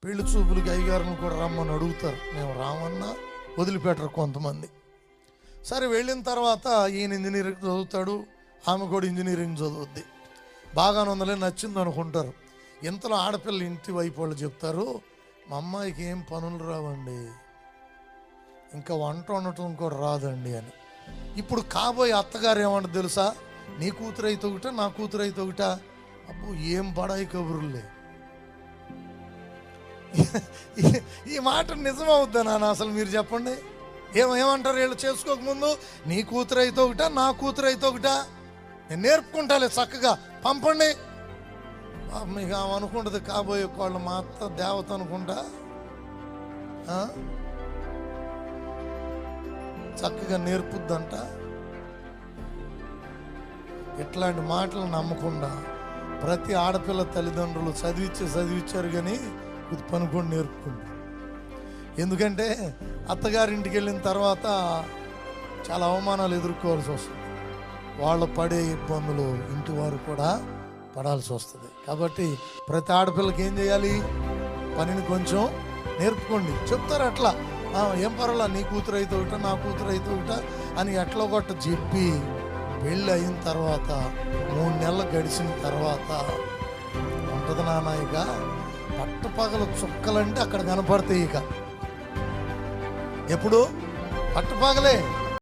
పెళ్లి చూపులకి అయ్యగారులను కూడా రమ్మని అడుగుతారు, మేము రామన్నా వదిలిపెట్టరు కొంతమంది. సరే వెళ్ళిన తర్వాత ఈయన ఇంజనీరింగ్ చదువుతాడు, ఆమె కూడా ఇంజనీరింగ్ చదువుద్ది. బాగానే ఉందలే, నచ్చింది అనుకుంటారు. ఇంతలో ఆడపిల్ల ఇంటి వైపు వాళ్ళు చెప్తారు, మా అమ్మాయికి ఏం పనులు రావండి, ఇంకా వంట వండటం కూడా రాదండి అని. ఇప్పుడు కాబోయే అత్తగారు ఏమంటారు తెలుసా, నీ కూతురు అయితే ఒకట, నా కూతురు అయితే ఒకట. అబ్బో ఏం బడాయి కబుర్లే. ఈ మాట నిజమవుద్దా నాన్న? అసలు మీరు చెప్పండి, ఏమంటారు వీళ్ళు చేసుకోకముందు? నీ కూతురు అయితే ఒకట, నా కూతురు అయితే ఒకట, నేను నేర్పుకుంటాలే చక్కగా, పంపండి. మీకు ఆమె అనుకుంటుంది కాబోయే కోళ్ళు మా అత్త దేవత అనుకుంటా, చక్కగా నేర్పుద్దంట. ఇట్లాంటి మాటలు నమ్మకుండా ప్రతి ఆడపిల్ల తల్లిదండ్రులు చదివించారు కానీ ఇది పని కూడా నేర్పుకుంటారు. ఎందుకంటే అత్తగారింటికి వెళ్ళిన తర్వాత చాలా అవమానాలు ఎదుర్కోవాల్సి వస్తుంది, వాళ్ళు పడే ఇబ్బందులు ఇంటి వారు కూడా పడాల్సి వస్తుంది. కాబట్టి ప్రతి ఆడపిల్లకి ఏం చేయాలి, పనిని కొంచెం నేర్పుకోండి. చెప్తారు అట్లా, ఏం పర్వాలా, నీ కూతురు అయితే ఒకట, నా కూతురు అయితే ఒకట అని ఎట్లా కొట్ట చెప్పి పెళ్ళి అయిన తర్వాత 3 నెలలు గడిచిన తర్వాత ఉంటుంది నాన్న, ఇక పట్టపగలు చుక్కలంటే అక్కడ కనపడతాయి. ఇక ఎప్పుడు పట్టపగలే